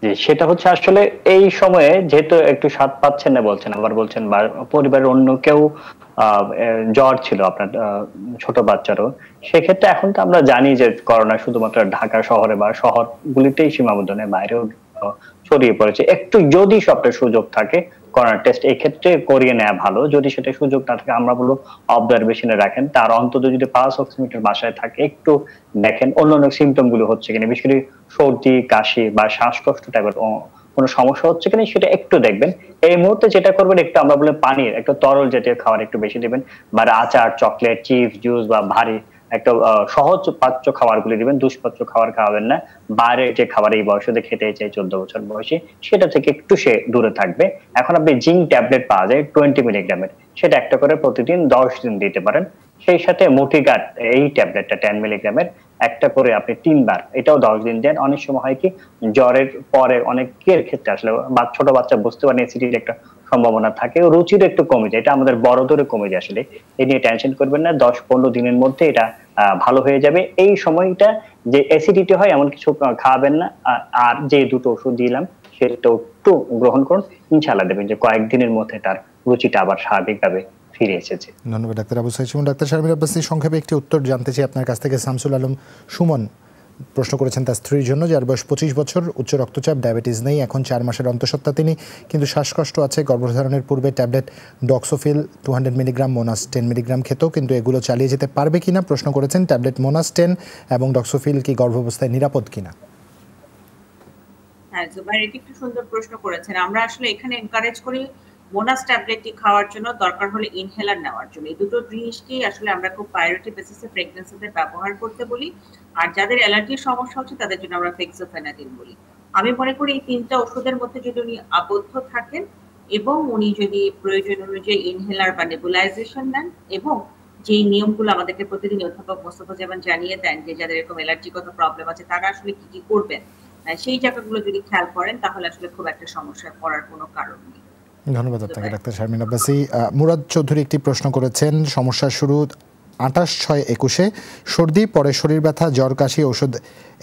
জি, সেটা হচ্ছে আসলে এই সময়ে যেহেতু একটু স্বাদ পাচ্ছেন না বলছেন, আবার বলছেন পরিবারের অন্য কেউ জ্বর ছিল আপনার ছোট বাচ্চারও, সেক্ষেত্রে এখন তো আমরা জানি যে করোনা শুধুমাত্র ঢাকা শহরে বা শহরগুলিতেই সীমাবদ্ধ নয়, বাইরেও ছড়িয়ে পড়েছে। একটু যদি সবটা সুযোগ থাকে করোনা টেস্ট এই ক্ষেত্রে করিয়ে নেওয়া ভালো। যদি সেটা সুযোগ না থাকে আমরা বলবো অবজারভেশনে রাখেন। তার অন্তত যদি পালস অক্সিমিটার বাসায় থাকে একটু দেখেন অন্যান্য সিমটম গুলো হচ্ছে কিনা, বিশেষ করে সর্দি, কাশি বা শ্বাসকষ্ট টাইপের কোনো সমস্যা হচ্ছে কিনা সেটা একটু দেখবেন। এই মুহূর্তে যেটা করবেন একটু আমরা বলে পানির একটা তরল জাতীয় খাবার একটু বেশি দিবেন, বা আচার, চকলেট, চিপস, জুস বা ভারী একটা সহজ পাচ্য খাবারগুলি দিবেন, দুষ্পাচ্য খাবার খাওয়াবেন না। বাইরে যে খাবার এই বয়সে খেতে চাই 14 বছর বয়সে সেটা থেকে একটু সে দূরে থাকবে। এখন আপনি জিঙ্ক ট্যাবলেট পাওয়া যায় 20 মিলিগ্রামের, সেটা একটা করে প্রতিদিন 10 দিন দিতে পারেন। সেই সাথে মোটিগার্ড এই ট্যাবলেটটা 10 মিলিগ্রামের একটা করে আপনি 3 বার, এটাও 10 দিন দেন। অনেক সময় হয় কি জ্বরের পরে অনেকের ক্ষেত্রে আসলে ছোট বাচ্চা বুঝতে পারেন অ্যাসিডিটির একটা সম্ভাবনা থাকে, রুচির একটু কমে যায়, এটা আমাদের বড়দেরও কমে যায়। আসলে এ নিয়ে টেনশন করবেন না, 10-15 দিনের মধ্যে এটা ভালো হয়ে যাবে। এই সময়টা যে অ্যাসিডিটি হয় এমন কিছু খাবেন না, আর যে দুটো ওষুধ দিলাম সেটা একটু গ্রহণ করুন, ইনশাআল্লাহ দেখবেন যে কয়েকদিনের মধ্যে তার রুচিটা আবার স্বাভাবিকভাবে ফিরে এসেছে। ধন্যবাদ ডাক্তার আবু সাইদ সুমন। ডাক্তার শারমিন আব্বাসী, সংক্ষেপে একটি উত্তর জানতে চাই আপনার কাছ থেকে। শামসুল আলম সুমন প্রশ্ন করেছেন তার স্ত্রীর জন্য, যার বয়স 25 বছর, উচ্চ রক্তচাপ, ডায়াবেটিস নেই, এখন 4 মাসের অন্তঃসত্ত্বা তিনি, কিন্তু শ্বাসকষ্ট আছে। গর্ভধারণের পূর্বে ট্যাবলেট ডক্সোফিল 200 মিলিগ্রাম, মোনাস 10 মিলিগ্রাম খেত, কিন্তু এগুলো চালিয়ে যেতে পারবে কিনা প্রশ্ন করেছেন। ট্যাবলেট মোনাস 10 এবং ডক্সোফিল কি গর্ভাবস্থায় নিরাপদ কিনা? হ্যাঁ জুবাইর, এটি একটু সুন্দর প্রশ্ন করেছেন। আমরা আসলে এখানে এনকারেজ করি মোনাস ট্যাবলেটটি খাওয়ার জন্য, দরকার হলে ইনহেলার নেওয়ার জন্য। এই দুটো জিনিসকে আসলে আমরা খুব প্রায়োরিটি বেসিসে প্রেগন্যান্সিতে ব্যবহার করতে বলি, আর যাদের অ্যালার্জির সমস্যা হচ্ছে তাদের জন্য আমরা ফেক্সোফেনাডিন বলি। আমি মনে করি এই 3টা ওষুধের মধ্যে যদি উনি আবদ্ধ থাকেন এবং উনি যদি প্রয়োজন অনুযায়ী ইনহেলার বা নেবুলাইজেশন নেন, এবং যেই নিয়মগুলো আমাদেরকে প্রতিদিন অধ্যাপক মোস্তফা জামান জানিয়ে দেন যে যাদের এরকম অ্যালার্জিগত প্রবলেম আছে তারা আসলে কি কি করবেন, সেই জায়গাগুলো যদি খেয়াল করেন তাহলে আসলে খুব একটা সমস্যায় পড়ার কোনো কারণ নেই। ধন্যবাদ আপনাকে ডাক্তার শারমিন আব্বাসী। মুরাদ চৌধুরী একটি প্রশ্ন করেছেন, সমস্যা শুরু 28/6/21-এ, সর্দি, পরে শরীর ব্যথা, জ্বর, কাশি, ওষুধ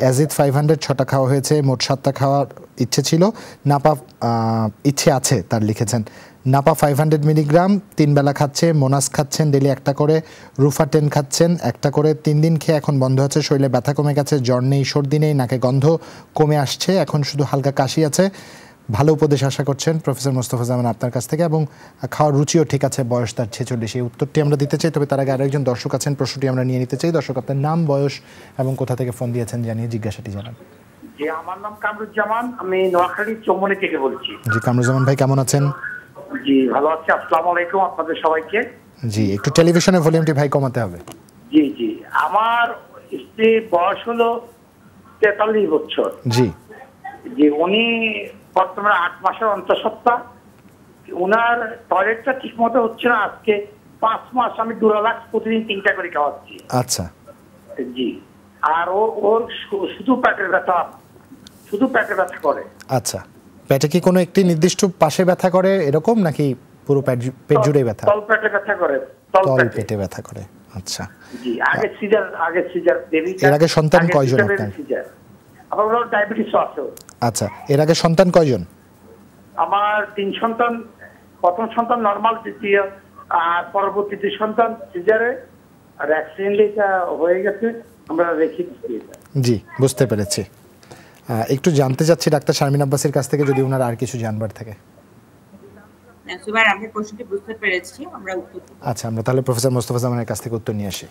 অ্যাজিথ 500 6টা খাওয়া হয়েছে, মোট 7টা খাওয়ার ইচ্ছে ছিল, নাপা ইচ্ছে আছে তার লিখেছেন। নাপা 500 মিলিগ্রাম 3 বেলা খাচ্ছে, মোনাস খাচ্ছেন ডেলি একটা করে, রুফা 10 খাচ্ছেন একটা করে, 3 দিন খেয়ে এখন বন্ধ আছে, শরীরে ব্যথা কমে গেছে, জ্বর নেই, সর্দি নেই, নাকে গন্ধ কমে আসছে, এখন শুধু হালকা কাশি আছে। ভালো উপদেশ আশা করছেন প্রফেসর মোস্তফা জামান আপনার কাছ থেকে, এবং খাওয়ার রুচিও ঠিক আছে, বয়স তার 46। এই উত্তরটি আমরা দিতে চাই, তবে তার আগে আরেকজন দর্শক আছেন, প্রশ্নটি আমরা নিয়ে নিতে চাই। দর্শক, আপনার নাম, বয়স এবং কোথা থেকে ফোন দিয়েছেন জানিয়ে জিজ্ঞাসাটি জানান। জি, আমার নাম কামরুজ্জামান, আমি নোয়াখালী চৌমনি থেকে বলছি। জি কামরুজ্জামান ভাই, কেমন আছেন? জি ভালো আছি, আসসালামু আলাইকুম আপনাদের সবাইকে। জি, একটু টেলিভিশনের ভলিউমটি ভাই কমাতে হবে। জি জি, আমার স্ত্রীর বয়স হলো 43 বছর। জি জি, উনি বর্তমানে 8 মাসের অন্তঃসত্ত্বা। ওনার টয়লেটটা ঠিক মতো হচ্ছে না, আজকে 5 মাস আমি ডুরালাক্স প্রতিদিন 3টা করে খাওয়াচ্ছি। আচ্ছা জি, আর ওর শুধু পেটের ব্যথা, শুধু পেটে ব্যথা করে। আচ্ছা, পেটে কি কোনো একটি নির্দিষ্ট পাশে ব্যথা করে এরকম, নাকি পুরো পেট জুড়ে ব্যথা? তল পেটে ব্যথা করে, তল পেটে ব্যথা করে। আচ্ছা, জি, আগে সিজার বেবি। এর আগে সন্তান কয়জন আপনার? আমার ডায়াবেটিস আছে। আচ্ছা, এর আগে সন্তান কয়জন? আমার 3 সন্তান, প্রথম সন্তান নরমাল, দ্বিতীয় আর পরবর্তী 2 সন্তান সিজারে, আর অ্যাক্সিডেন্টলি এটা হয়ে গেছে, আমরা রেখে দিচ্ছি। জি, বুঝতে পেরেছি। একটু জানতে চাচ্ছি ডাক্তার শারমিন আব্বাসীর কাছ থেকে যদি ওনার আর কিছু জানবার থাকে। সুবাইর, আমি প্রশ্নটি বুঝতে পেরেছি, আমরা উত্তর। আচ্ছা, আমরা তাহলে প্রফেসর মোস্তফা জামানের কাছ থেকে উত্তর নিয়ে আসি।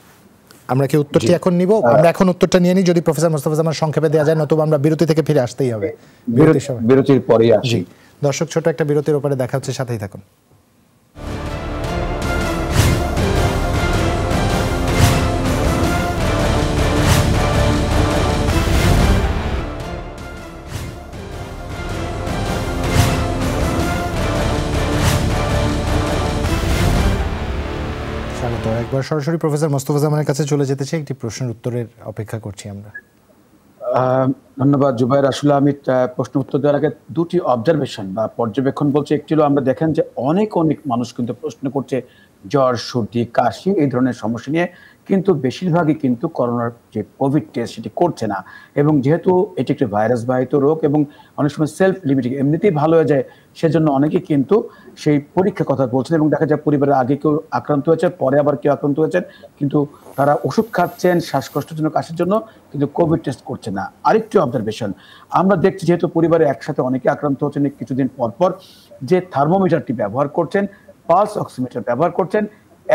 আমরা কি উত্তরটি এখন নিব? আমরা এখন উত্তরটা নিয়ে নিই, যদি প্রফেসর মোস্তফা জামান সংক্ষেপে দেওয়া যায়, নতুবা আমরা বিরতি থেকে ফিরে আসতেই হবে। বিরতির পরেই আসি। দর্শক, ছোট একটা বিরতির উপরে দেখা হচ্ছে, সাথেই থাকুন। একবার সরাসরি প্রফেসর মোস্তফা জামানের কাছে চলে যেতে চাই, একটি প্রশ্নের উত্তরের অপেক্ষা করছি আমরা। ধন্যবাদ জুবাইর। আসলে আমি প্রশ্ন উত্তর দেওয়ার আগে 2টি অবজারভেশন বা পর্যবেক্ষণ বলছি। একটি হলো, আমরা দেখেন যে অনেক মানুষ কিন্তু প্রশ্ন করছে জ্বর, সর্দি, কাশি এই ধরনের সমস্যা নিয়ে, কিন্তু বেশিরভাগই কিন্তু করোনার যে কোভিড টেস্ট সেটি করছে না। এবং যেহেতু এটি একটি ভাইরাস বাহিত রোগ এবং অনেক সময় সেলফ লিমিটিং এমনিতেই ভালো হয়ে যায়, সেজন্য অনেকে কিন্তু সেই পরীক্ষার কথা বলছেন এবং দেখা যায় পরিবারের আগে কেউ আক্রান্ত হয়েছে, পরে আবার কেউ আক্রান্ত হয়েছেন, কিন্তু তারা ওষুধ খাচ্ছেন শ্বাসকষ্টের জন্য, কাশির জন্য, কিন্তু কোভিড টেস্ট করছে না। আরেকটি অবজারভেশন আমরা দেখছি, যেহেতু পরিবারে একসাথে অনেকে আক্রান্ত হচ্ছেন, কিছুদিন পর পর যে থার্মোমিটারটি ব্যবহার করছেন, পালস অক্সিমিটার ব্যবহার করছেন,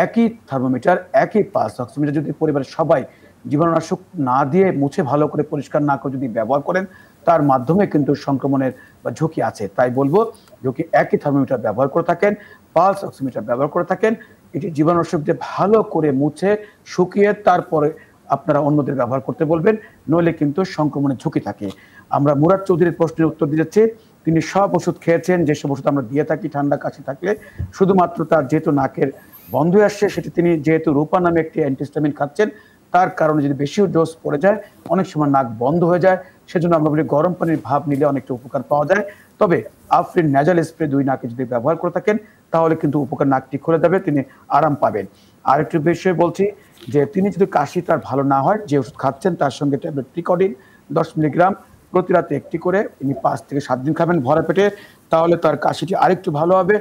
একই থার্মোমিটার একই পালস অক্সিমিটার যদি পরিবারের সবাই জীবাণুনাশক না দিয়ে মুছে ভালো করে পরিষ্কার না করে যদি ব্যবহার করেন, তার মাধ্যমে কিন্তু সংক্রমণের ঝুঁকি আছে। তাই বলবো যদি একই থার্মোমিটার ব্যবহার করে থাকেন, পালস অক্সিমিটার ব্যবহার করে থাকেন, এটি জীবাণুনাশক দিয়ে ভালো করে মুছে শুকিয়ে তারপরে আপনারা অন্যদের ব্যবহার করতে বলবেন, নইলে কিন্তু সংক্রমণের ঝুঁকি থাকে। আমরা মুরাদ চৌধুরীর প্রশ্নের উত্তর দিয়েছি, তিনি সব ওষুধ খেয়েছেন, যেসব ওষুধ আমরা দিয়ে থাকি ঠান্ডা কাশি থাকলে, শুধুমাত্র তার যেহেতু নাকের বন্ধ হয়ে আসছে, সেটি তিনি যেহেতু রূপা নামে একটি অ্যান্টিহিস্টামিন খাচ্ছেন, তার কারণে যদি বেশি ডোজ পড়ে যায় অনেক সময় নাক বন্ধ হয়ে যায়, সেজন্য আমরা বলি গরম পানির ভাপ নিলে অনেকটা উপকার পাওয়া যায়। তবে আফরিন ন্যাজাল স্প্রে 2 নাকে যদি ব্যবহার করে থাকেন তাহলে কিন্তু উপকার, নাকটি খুলে যাবে, তিনি আরাম পাবেন। আরেকটি বিষয় বলছি যে তিনি যদি কাশি তার ভালো না হয়, যে ওষুধ খাচ্ছেন তার সঙ্গে ট্যাবলেট ট্রিকোডিন 10 মিলিগ্রাম প্রতি রাতে একটি করে তিনি 5 থেকে 7 দিন খাবেন ভরা পেটে, তাহলে তার কাশিটি আরেকটু ভালো হবে।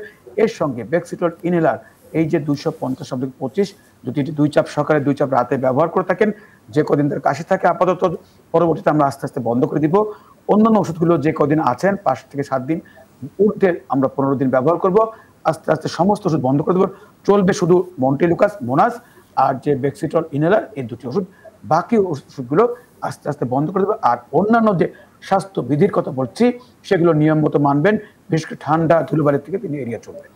এর সঙ্গে বেক্সিটল ইনহেলার এই যে 250/25 যদি এটি 2 চাপ সকালে 2 চাপ রাতে ব্যবহার করে থাকেন, যে কদিন তার কাশি থাকে আপাতত, পরবর্তীতে আমরা আস্তে আস্তে বন্ধ করে দিব। অন্যান্য ওষুধগুলো যে কদিন আছেন 5 থেকে 7 দিন, ঊর্ধ্বে আমরা 15 দিন ব্যবহার করব, আস্তে আস্তে সমস্ত ওষুধ বন্ধ করে দেবো। চলবে শুধু মন্টেলুকাস, মোনাস আর যে বেক্সিটল ইনহেলার, এই দুটি ওষুধ, বাকি ওষুধগুলো আস্তে আস্তে বন্ধ করে দেবো। আর অন্যান্য যে স্বাস্থ্যবিধির কথা বলছি সেগুলো নিয়ম মতো মানবেন, বিশেষ করে ঠান্ডা ধুলোবালি থেকে তিনি এড়িয়ে চলবেন।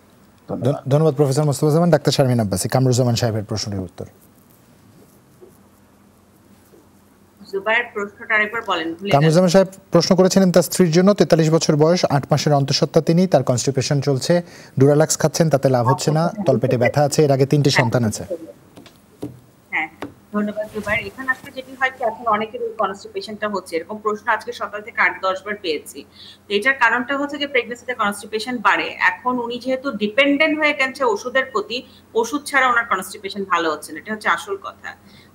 ধন্যবাদ প্রফেসর মোস্তফা জামান। ডাক্তার শারমিন আব্বাসী, কামরুজ্জামান সাহেবের প্রশ্নের উত্তর। কামরুজ্জামান সাহেব প্রশ্ন করেছিলেন তার স্ত্রীর জন্য, 43 বছর বয়স, 8 মাসের অন্তঃসত্ত্বা তিনি, তার কনস্টিপেশন চলছে, ডুরালাক্স খাচ্ছেন, তাতে লাভ হচ্ছে না, তলপেটে ব্যথা আছে, এর আগে 3টে সন্তান আছে। ধন্যবাদ জুবাইর। এখানে আসলে যেটি হয় কি, এখন অনেকের ওই কনস্টিপেশনটা হচ্ছে, এরকম প্রশ্ন আজকে সকাল থেকে 8-10 বার পেয়েছি। তো এটার কারণটা হচ্ছে যে প্রেগন্যান্সিতে কনস্টিপেশন বাড়ে। এখন উনি যেহেতু ডিপেন্ডেন্ট হয়ে গেছে ওষুধের প্রতি, ওষুধ ছাড়া ওনার কনস্টিপেশন ভালো হচ্ছে না, এটা হচ্ছে আসল কথা।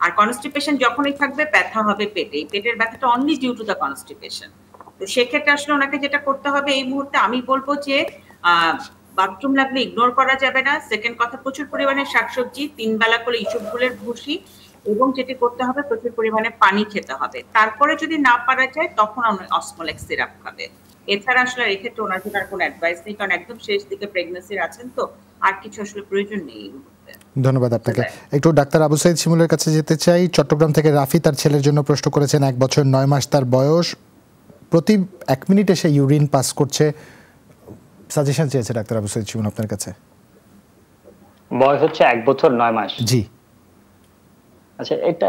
আর কনস্টিপেশন যখনই থাকবে ব্যথা হবে পেটে, পেটের ব্যথাটা only due to the constipation. তো সেক্ষেত্রে আসলে ওনাকে যেটা করতে হবে এই মুহূর্তে, আমি বলবো যে বাথরুম লাগলে ইগনোর করা যাবে না। সেকেন্ড কথা, প্রচুর পরিমাণে শাকসবজি, 3 বেলা করে ইসবগুলের ভুসি, এবং যেটি করতে হবে প্রচুর পরিমাণে পানি খেতে হবে। তারপরে যদি না পারা যায় তখন আমরা অসমোলেক্স সিরাপ খাবে। এছাড়া আসলে এক্ষেত্রে ওনার জন্য আর কোনো অ্যাডভাইস নেই, কারণ একদম শেষ দিকে প্রেগন্যান্সির আছেন, তো আর কিছু আসলে প্রয়োজন নেই এই মুহূর্তে। ধন্যবাদ আপনাকে। একটু ডাক্তার আবু সাইদ শিমুলের কাছে যেতে চাই। চট্টগ্রাম থেকে রাফি তার ছেলের জন্য প্রশ্ন করেছেন, 1 বছর 9 মাস তার বয়স, প্রতি 1 মিনিটে সে ইউরিন পাস করছে, সাজেশন চেয়েছে ডাক্তার আবু সাইদ শিমুল আপনার কাছে। বয়স হচ্ছে 1 বছর 9 মাস। জি। আচ্ছা, এটা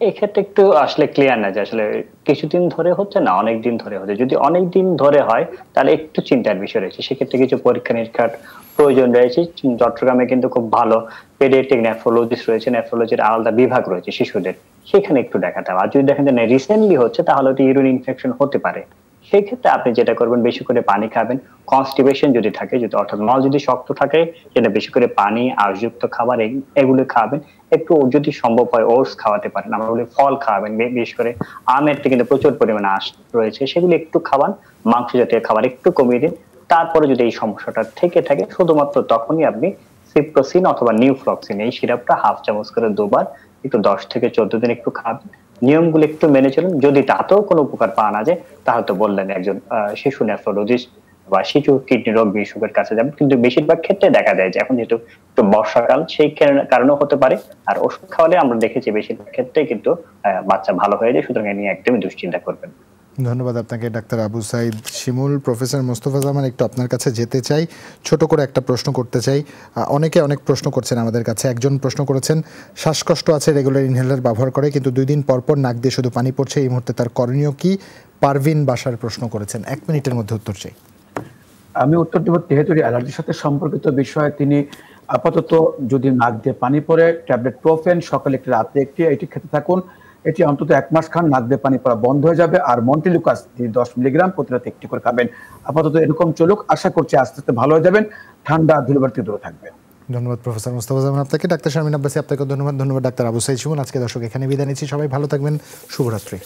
এক্ষেত্রে একটু আসলে ক্লিয়ার না যে আসলে কিছুদিন ধরে হচ্ছে না অনেক দিন ধরে হচ্ছে। যদি অনেক দিন ধরে হয় তাহলে একটু চিন্তার বিষয় রয়েছে, সেক্ষেত্রে কিছু পরীক্ষা নিরীক্ষার প্রয়োজন রয়েছে। চট্টগ্রামে কিন্তু খুব ভালো পেডিয়াট্রিক নেফ্রোলজিস্ট রয়েছে, নেফ্রোলজির আলাদা বিভাগ রয়েছে শিশুদের, সেখানে একটু দেখাতে হবে। আর যদি দেখেন যে রিসেন্টলি হচ্ছে তাহলে ওটা ইউরিন ইনফেকশন হতে পারে। সেই ক্ষেত্রে আপনি যেটা করবেন, বেশি করে পানি খাবেন। কনস্টিপেশন যদি থাকে, যদি অর্থাৎ মল যদি শক্ত থাকে, সেটা বেশি করে পানি, আঁশযুক্ত খাবার এগুলো খাবেন। একটু যদি সম্ভব হয় ওটস খাওয়াতে পারেন। আমরা বলি ফল খাওয়াবেন, বিশেষ করে আমের কিন্তু প্রচুর পরিমাণে আঁশ রয়েছে, সেগুলো একটু খাওয়ান। মাংস জাতীয় খাবার একটু কমিয়ে দিন। তারপরে যদি এই সমস্যাটা থেকে থাকে, শুধুমাত্র তখনই আপনি সিপ্রোসিন অথবা নিউফ্লক্সিন এই সিরাপটা 1/2 চামচ করে 2 বার একটু 10 থেকে 14 দিন একটু খাবেন। নিয়মগুলো একটু মেনে চলুন। যদি তাতেও কোনো উপকার পাওয়া না যায়, তাহলে তো বললেন একজন শিশু নেফ্রোলজিস্ট বা শিশু কিডনি রোগ বিশেষজ্ঞের কাছে যাবেন। কিন্তু বেশিরভাগ ক্ষেত্রে দেখা যায় যে এখন যেহেতু একটু বর্ষাকাল, সেই কারণেও হতে পারে। আর ওষুধ খাওয়ালে আমরা দেখেছি বেশিরভাগ ক্ষেত্রে কিন্তু বাচ্চা ভালো হয়ে যায়, সুতরাং এ নিয়ে একদমই দুশ্চিন্তা করবেন। ধন্যবাদ আপনাকে ডাক্তার আবু সাইদ শিমুল। প্রফেসর মোস্তফা জামান, একটু আপনার কাছে যেতে চাই, ছোট করে একটা প্রশ্ন করতে চাই। অনেকে অনেক প্রশ্ন করছেন আমাদের কাছে। একজন প্রশ্ন করেছেন, শ্বাসকষ্ট আছে, রেগুলার ইনহেলার ব্যবহার করে, কিন্তু 2 দিন পর পর নাক দিয়ে শুধু পানি পড়ছে, এই মুহূর্তে তার করণীয় কি? পারভিন বাসার প্রশ্ন করেছেন, 1 মিনিটের মধ্যে উত্তর চাই। আমি উত্তর দেব, যেহেতু অ্যালার্জির সাথে সম্পর্কিত বিষয়ে তিনি আপাতত যদি নাক দিয়ে পানি পড়ে, ট্যাবলেট প্রোফেন সকালে একটি রাতে একটি, এটি খেতে থাকুন। এটি অন্তত 1 মাস খান, নাক দিয়ে পানি পড়া বন্ধ হয়ে যাবে। আর মন্টেলুকাস 10 মিলিগ্রাম প্রতি রাতে একটি করে খাবেন। আপাতত এরকম চলুক, আশা করছি আস্তে আস্তে ভালো হয়ে যাবেন, ঠান্ডা ধুলোবালি থেকে দূরে থাকবেন। ধন্যবাদ প্রফেসর মোস্তফা জামান আপনাকে। ডাক্তার শারমিন আব্বাসী আপনাকে ধন্যবাদ। ধন্যবাদ ডাক্তার আবু সাইদ সুমন। আজকে দর্শক এখানে বিদায় নিচ্ছি। সবাই ভালো থাকবেন। শুভরাত্রি।